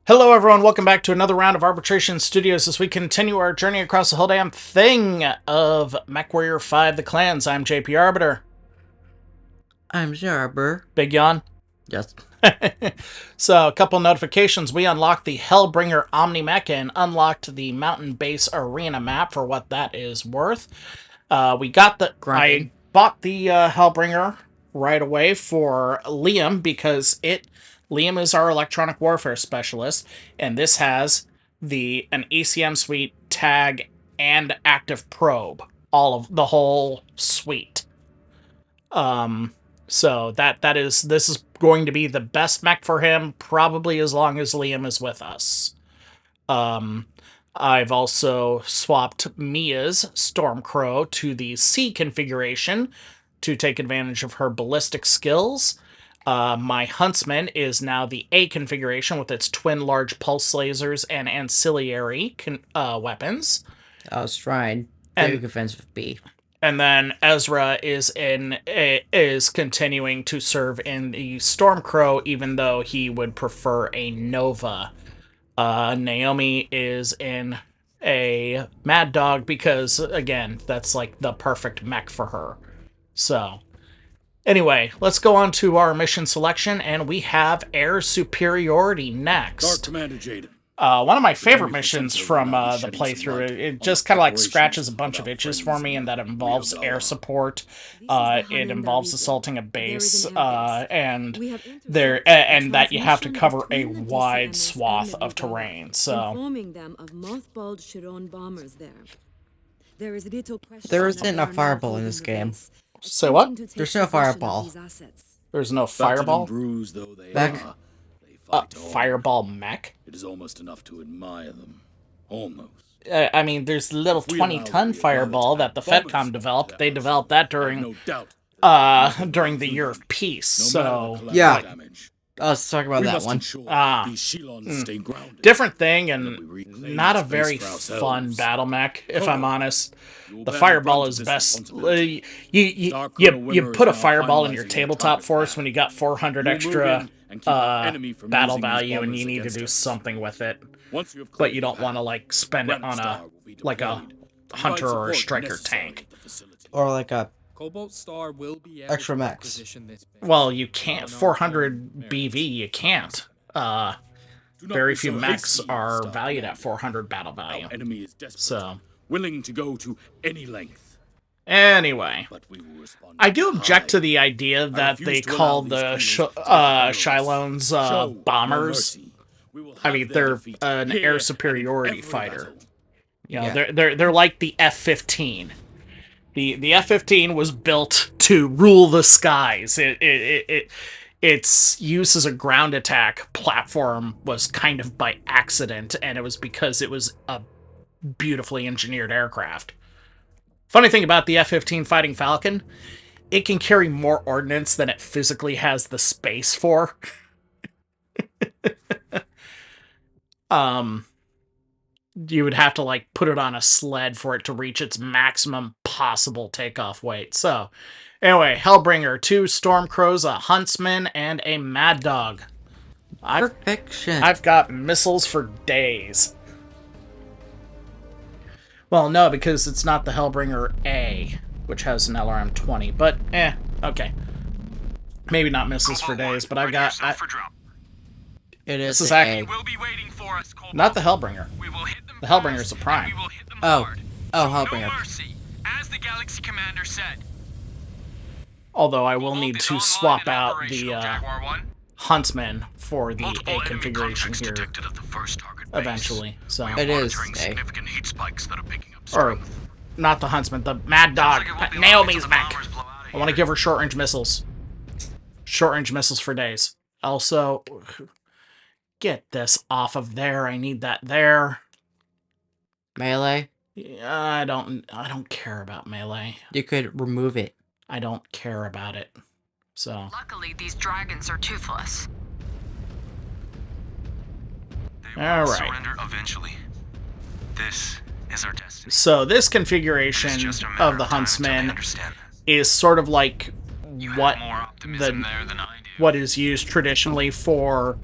Hello everyone, welcome back to another round of Arbitration Studios as we continue our journey across the whole damn thing of MechWarrior 5 The Clans. I'm JP Arbiter. I'm Jarber. Big yawn? Yes. So, a couple notifications. We unlocked the Hellbringer Omni-Mech and unlocked the Mountain Base Arena map for what that is worth. I bought the Hellbringer right away for Liam because Liam is our electronic warfare specialist, and this has an ACM suite, tag, and active probe. The whole suite. So this is going to be the best mech for him, probably as long as Liam is with us. I've also swapped Mia's Stormcrow to the C configuration to take advantage of her ballistic skills. My Huntsman is now the A configuration with its twin large pulse lasers and ancillary weapons. I was trying. And offensive B. And then Ezra is continuing to serve in the Stormcrow, even though he would prefer a Nova. Naomi is in a Mad Dog because, again, that's like the perfect mech for her. So, anyway, let's go on to our mission selection, and we have Air Superiority next. Dark Commander Jaden. One of my favorite missions from the playthrough. It just kind of like scratches a bunch of itches for me, and that involves air support. It involves assaulting a base, and that you have to cover a wide swath of terrain. So there isn't a fireball in this game. Say what? There's no fireball. There's no fireball? Back. Fireball mech? It is almost enough to admire them. Almost. I mean, there's the little 20-ton fireball that the FedCom developed. They developed that during the Year of Peace. So yeah, let's talk about that one. Different thing, and not a very fun battle mech, if I'm honest. The fireball is best. You put a fireball in your tabletop force when you got 400 extra battle value and you need to do something with it, but you don't want to like spend it on a hunter or a striker tank, or like a Cobalt Star will be extra max. Well, you can't. 400 BV, you can't. Very few mechs are valued at 400 battle value. So willing to go to any length. Anyway, I do object to the idea that they call the Shilone's bombers. I mean, they're an air superiority fighter. You know, they're like the F-15. The F-15 was built to rule the skies. Its use as a ground attack platform was kind of by accident, and it was because it was a beautifully engineered aircraft. Funny thing about the F-15 Fighting Falcon, it can carry more ordnance than it physically has the space for. You would have to like put it on a sled for it to reach its maximum possible takeoff weight. So, anyway, Hellbringer, 2 Stormcrows, a Huntsman, and a Mad Dog. Perfection. I've got missiles for days. Well, no, because it's not the Hellbringer A, which has an LRM 20, but okay. Maybe not missiles for days, but I've got... It is this is actually... Not the Hellbringer. The Hellbringer is the Prime. Hellbringer. As the Galaxy Commander said. Although I will need to swap out the Huntsman for the A configuration here eventually. So it is A. Or not the Huntsman, the Mad Dog. Naomi's mech. I want to give her short-range missiles. Short-range missiles for days. Also, get this off of there. I need that there. Melee? I don't care about melee. You could remove it. I don't care about it. So. Luckily, these dragons are toothless. All right. Surrender eventually. This is our destiny. So this configuration of the Huntsman is sort of like what is used traditionally for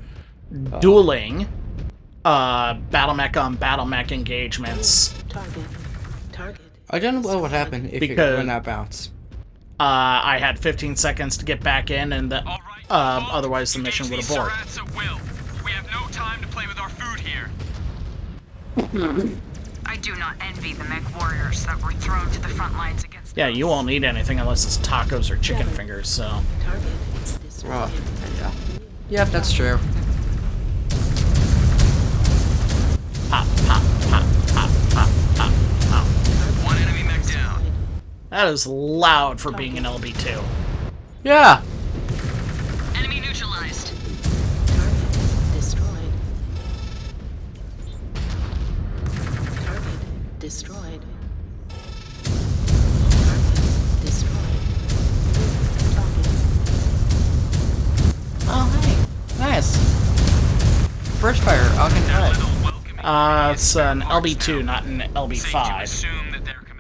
dueling battle mech on battle mech engagements. I don't know what would happen if you run out of bounds. I had 15 seconds to get back in, and otherwise the mission would abort. We have no time to play with our food here. I do not envy the mech warriors that were thrown to the front lines against. Yeah, you won't eat anything unless it's tacos or chicken fingers, so. Oh, yeah. Yep, that's true. Pop, pop, pop, pop, pop, pop, pop. One enemy mech down. That is loud for being an LB2. Yeah! Enemy neutralized. Destroyed. Oh, hey. Nice. First fire, I'll get It's an LB2, not an LB5.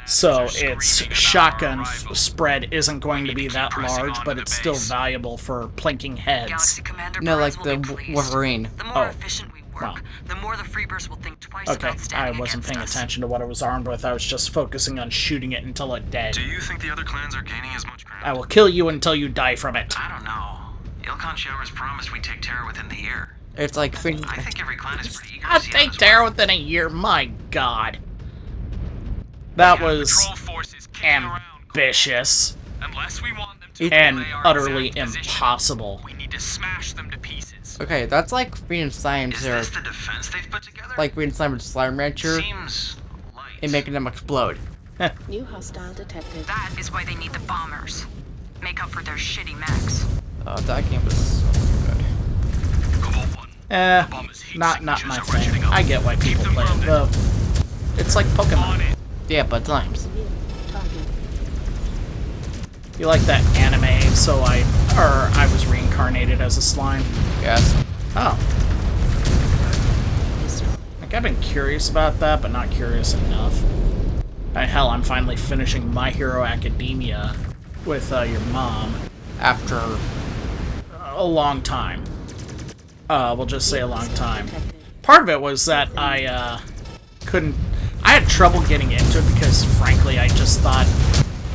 So its shotgun spread isn't going to be that large, but it's still valuable for plinking heads. Galaxy Commander No, like Burns will the be pleased. Wolverine. The more Oh. efficient we work, Wow. the more the Freebirds will think twice Okay, about I standing wasn't against paying us. attention to what it was armed with. I was just focusing on shooting it until it dead. Do you think the other clans are gaining as much ground? I will kill you until you die from it. I don't know. Ilkon Showers promised we'd take Terra within the year. It's like I think every clan is pretty eager I'll to see take us Terra within a year, my god. That was Patrol forces kicking around, ambitious Unless we want them to and play our utterly exact position, impossible. we need to smash them to pieces. Okay, that's like Green Slime Is or this the defense they've put together? like Green Slime with Slime Rancher Seems light. and making them explode. New hostile detected. That is why they need the bombers. Make up for their shitty mechs. Oh, that game was so good. Cobalt 1. Not my thing. I get why people play it, though. It's like Pokemon. Yeah, but slimes. Target. You like that anime, so I was reincarnated as a slime. Yes. Oh. Destroyed. Like, I've been curious about that, but not curious enough. Hell, I'm finally finishing My Hero Academia with your mom After a long time. We'll just say a long time. Part of it was that I had trouble getting into it because, frankly, I just thought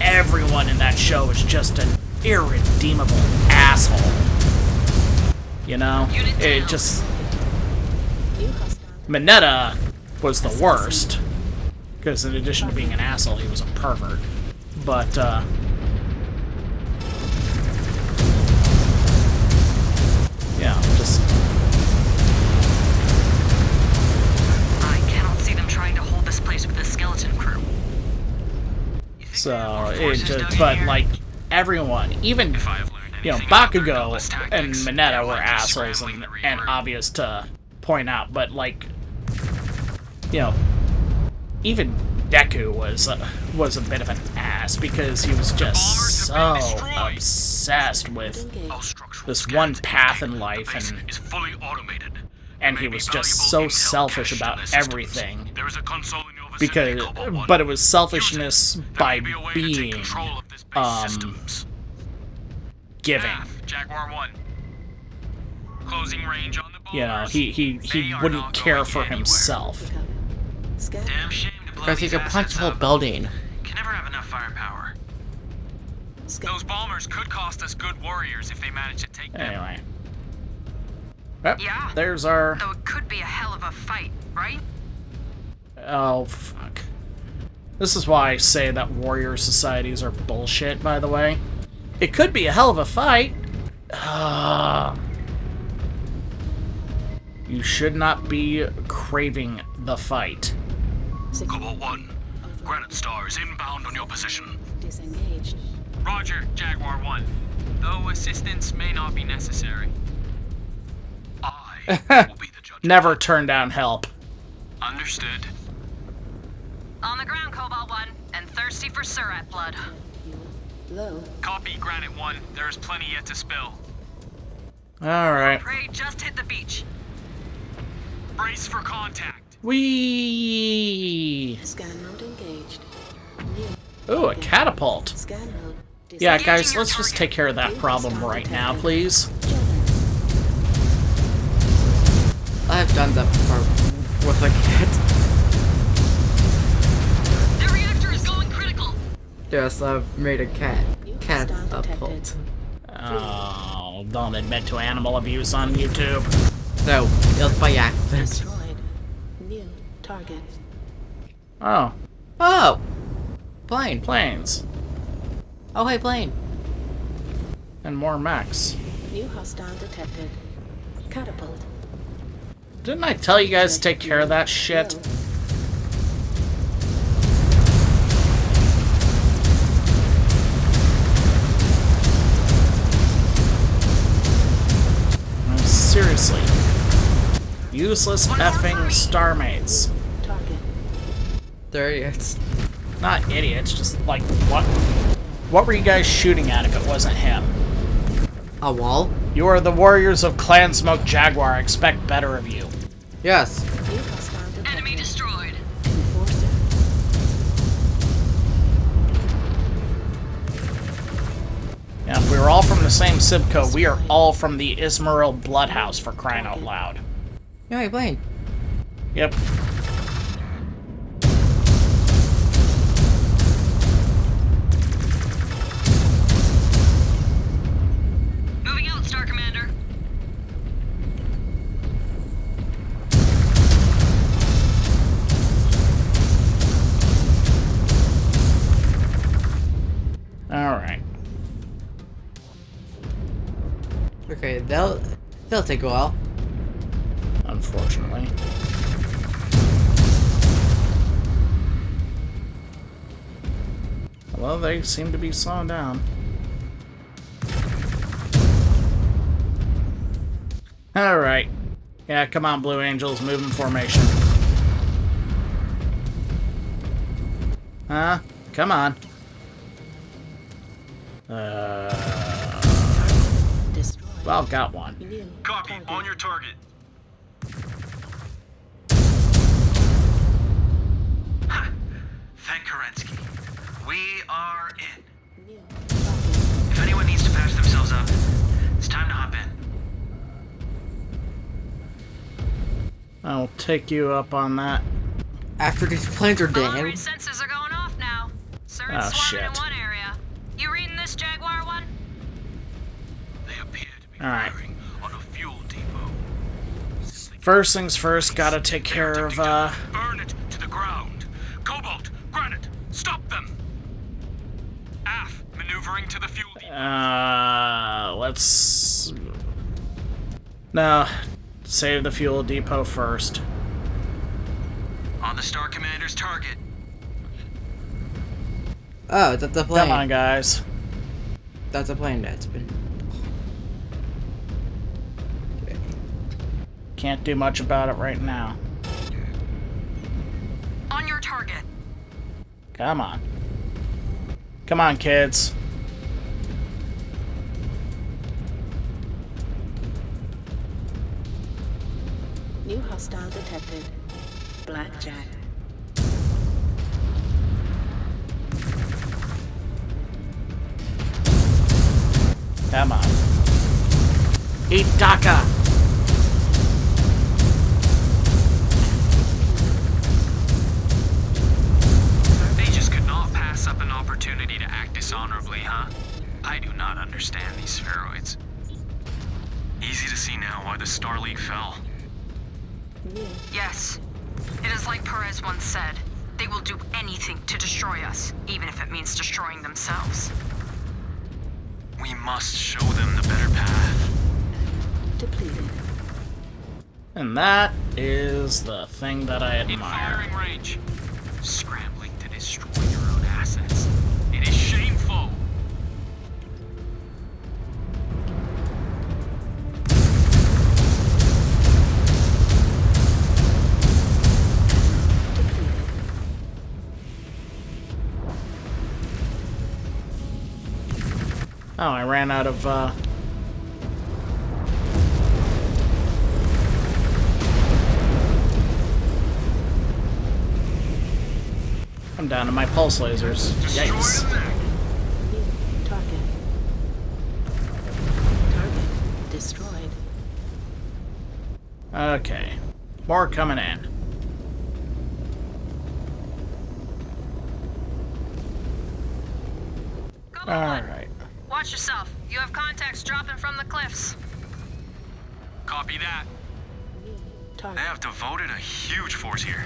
everyone in that show was just an irredeemable asshole. You know? It just... New hostile. Mineta was the worst. Because in addition to being an asshole, he was a pervert. But, yeah, just... I cannot see them trying to hold this place with the skeleton crew. So, it just... But, like, everyone, even... You know, Bakugo and Mineta were assholes and obvious to point out, but, like... You know... Even Deku was a bit of an ass because he was just so obsessed with this one path in life, is fully automated. and he was just so selfish about everything. There is a console in your vicinity, Because, Cobalt 1. but it was selfishness There by may be a way to take being control of this base systems. giving. Jaguar 1. Closing range on the You know, bombers. he They are wouldn't not care going for anywhere. himself. Scan. Damn shame to blow because he these could punch assets the whole up. building. Can never have enough firepower. Scan. Those bombers could cost us good warriors if they manage to take them. Anyway. Yep, Yeah. there's our... Though it could be a hell of a fight, right? Oh, fuck. This is why I say that warrior societies are bullshit, by the way. It could be a hell of a fight. You should not be craving the fight. Cobalt 1. Granite Star is inbound on your position. Disengaged. Roger, Jaguar 1. Though assistance may not be necessary. I will be the judge. Never turn down help. Understood. On the ground, Cobalt 1, and thirsty for Surat blood. Fuel low. Copy, Granite 1. There is plenty yet to spill. Alright. Prey just hit the beach. Brace for contact. Whee! Scan mode engaged. Ooh, a catapult. Scan mode. Yeah, disengaged. guys, let's just take care of that problem right now, please. General. I have done that before with a cat. The reactor is going critical. Yes, I've made a cat Hostile catapult. Oh, don't admit to animal abuse on YouTube. No, it was by accident. Destroyed. New target. Oh, Oh! Plane. planes. Oh, hey, plane. And more mechs. New hostile detected. Catapult. Didn't I tell you guys to take care of that shit? Low. Seriously. Useless effing starmates. Target. There he is. Not idiots, just like, what? What were you guys shooting at if it wasn't him? A wall? You are the warriors of Clan Smoke Jaguar. I expect better of you. Yes. New hostile detected. Enemy destroyed. Enforcer. Yeah, if we were all from the same Sibco, we are all from the Ismail Bloodhouse, for crying out loud. Yeah, hey, plane. Yep. Moving out, Star Commander. Alright. Okay, they'll take a while. Unfortunately. Well, they seem to be slowing down. Alright. Yeah, come on, Blue Angels, move in formation. Huh? Come on. Destroyed. Well, got one. New Copy. target. On your target. Thank Kerensky. We are in. New target. If anyone needs to patch themselves up, it's time to hop in. I'll take you up on that. After these planes are Long down. range sensors are going off now. Surge Oh, swarming in shit. one area. You reading this, Jaguar one? They appear to be Alright. firing on a fuel depot. First things first, gotta take care of, Burn it to the ground. Cobalt, granite, stop them. AF, maneuvering to the fuel depot. Let's... No, save the fuel depot first. On the Star Commander's target. Oh, that's a plane. Come on, guys. That's a plane that's been. Okay. Can't do much about it right now. On your target. Come on. Come on, kids. New hostile detected. Blackjack. Come on. Itaka! They just could not pass up an opportunity to act dishonorably, huh? I do not understand these spheroids. Easy to see now why the Star League fell. New. Yes. It is like Perez once said. They will do anything to destroy us, even if it means destroying themselves. We must show them the better path. Depleted. And that is the thing that I In admire. firing range. Scrambling to destroy your own assets. It is shameful. Oh, I ran out of, I'm down to my pulse lasers. Destroy Yikes. them now. New target. Target destroyed. Okay. More coming in. Alright. Watch yourself. You have contacts dropping from the cliffs. Copy that. They Target. have devoted a huge force here.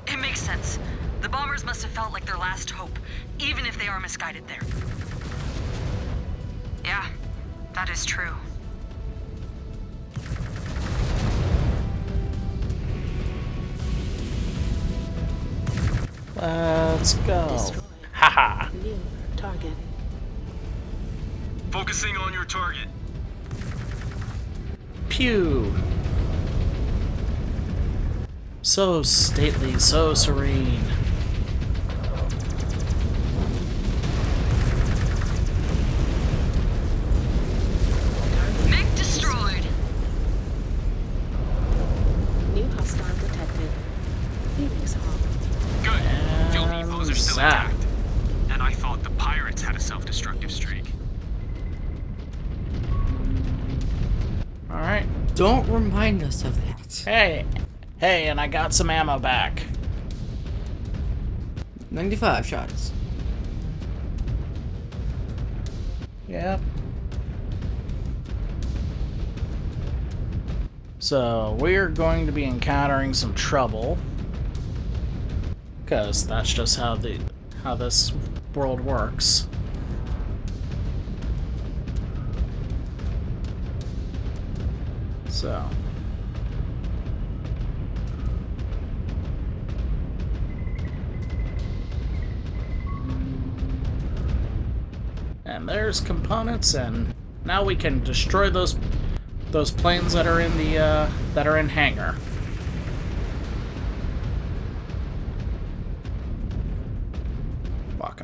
It makes sense. The bombers must have felt like their last hope, even if they are misguided there. Yeah, that is true. Let's go. Destroyed. Haha. New target. Focusing on your target. Pew. So stately, so serene. Mech destroyed. New hostile detected. Phoenix Hall. Good. Fuel depots are still Zap. intact. And I thought the pirates had a self-destructive streak. Alright. Don't remind us of that. Hey, and I got some ammo back. 95 shots. Yep. So, we're going to be encountering some trouble. Because that's just how this world works. So. And there's components, and now we can destroy those planes that are in the that are in hangar.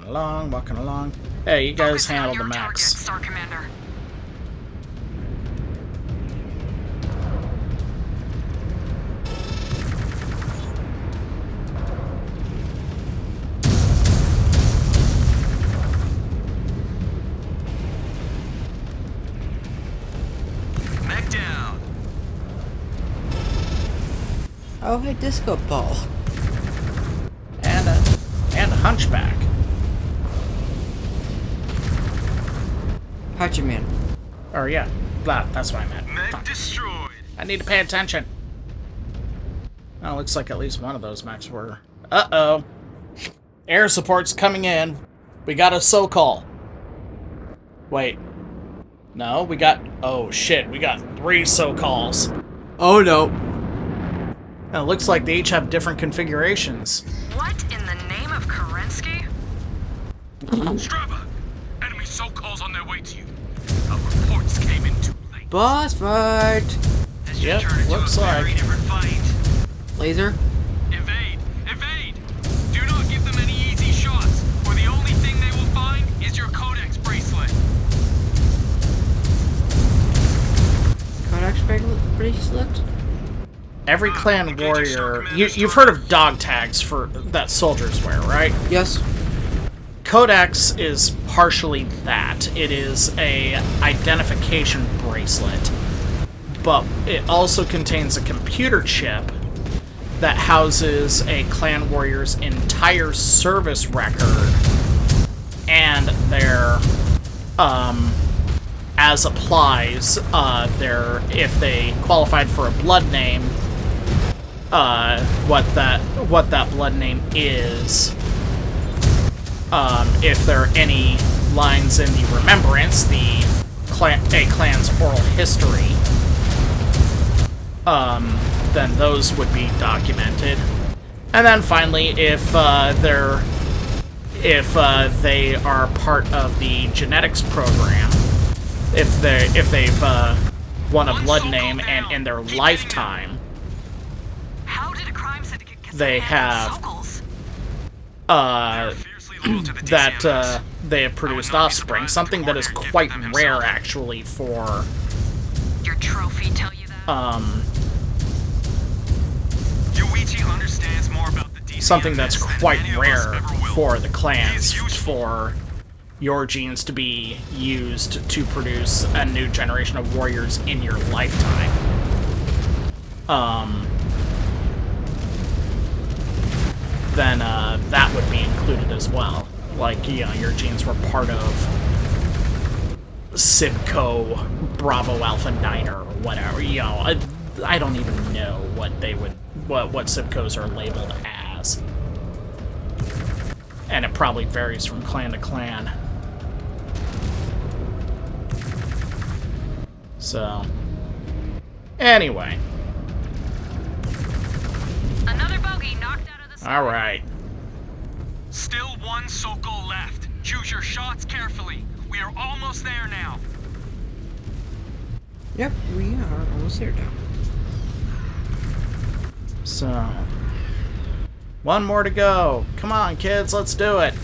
Walking along. Hey, you guys Focusing on handle the your target, mechs. Star Commander. Mech down. Oh, hey, disco ball. And a hunchback. Hatchet Or yeah, that's what I meant. Mech destroyed. I need to pay attention. Oh, looks like at least one of those mechs were. Uh-oh. Air support's coming in. We got a SOCOL. Wait. No, we got... Oh, shit. We got 3 SOCOLs. Oh, no. And it looks like they each have different configurations. What in the name of Kerensky? Strava! Enemy SOCOLs on their way to you. Our reports came in too late. Boss fight. This Yep, should turn into looks a very like. different fight. Laser. Evade! Evade! Do not give them any easy shots, or the only thing they will find is your Codex bracelet. Codex bracelet. Every clan warrior... You've heard of dog tags for that soldiers wear, right? Yes. Codex is partially that. It is a identification bracelet, but it also contains a computer chip that houses a clan warrior's entire service record and their as applies if they qualified for a blood name, what that blood name is. If there are any lines in the remembrance, a clan's oral history, then those would be documented. And then finally, if they are part of the genetics program, if they've won a blood name and in their lifetime, How did a crime syndicate get they some hand have on SOCOLs? Fiercely loyal to the that DCMS. they have produced offspring, something that is quite rare actually for Your trophy tell you that? Yuichi understands more about the DCMS something that's than quite any of us rare ever will. for the clans, He is useful. for your genes to be used to produce a new generation of warriors in your lifetime. then that would be included as well. Like, you know, your genes were part of Sibco Bravo Alpha Niner or whatever. You know, I don't even know what they would, what Sibcos are labeled as. And it probably varies from clan to clan. So, anyway. Another bogey knocked out of the sky. Alright. Still one Sokol left. Choose your shots carefully. We are almost there now. Yep, we are almost there now. So, one more to go. Come on, kids, let's do it.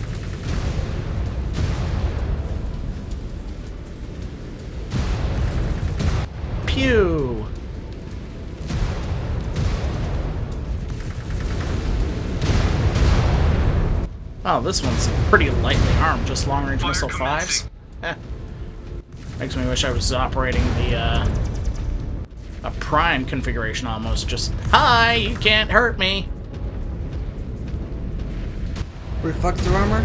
Pew! Oh, this one's pretty lightly armed, just long-range missile 5s. Makes me wish I was operating the, a prime configuration almost. Just, hi, you can't hurt me. Reflector armor?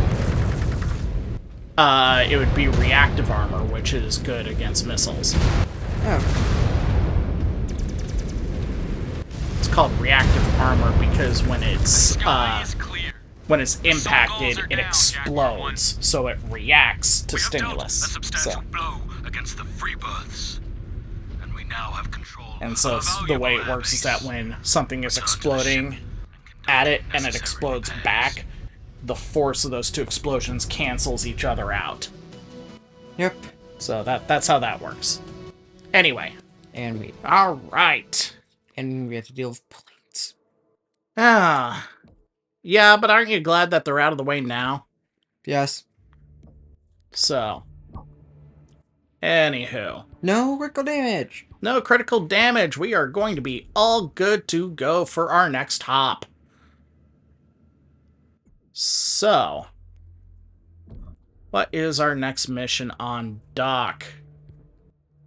It would be reactive armor, which is good against missiles. Oh. It's called reactive armor because when it's impacted, it explodes, so it reacts to stimulus. A substantial blow against the free births, and we now have control. And so the way it works is that when something is exploding at it and it explodes back, the force of those two explosions cancels each other out. Yep. So that's how that works. Anyway. And we Alright. And we have to deal with planes. Ah. Yeah, but aren't you glad that they're out of the way now? Yes. So. Anywho. No critical damage. No critical damage. We are going to be all good to go for our next hop. So. What is our next mission on dock?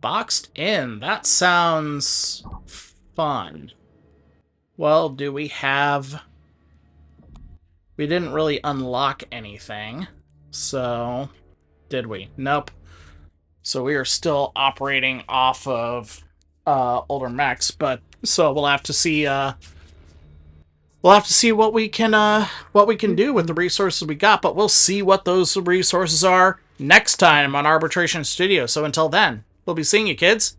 Boxed in. That sounds fun. Well, do we have... We didn't really unlock anything. So, did we? Nope. So we are still operating off of older mechs, but so we'll have to see what we can do with the resources we got, but we'll see what those resources are next time on Arbitration Studio. So until then, we'll be seeing you, kids.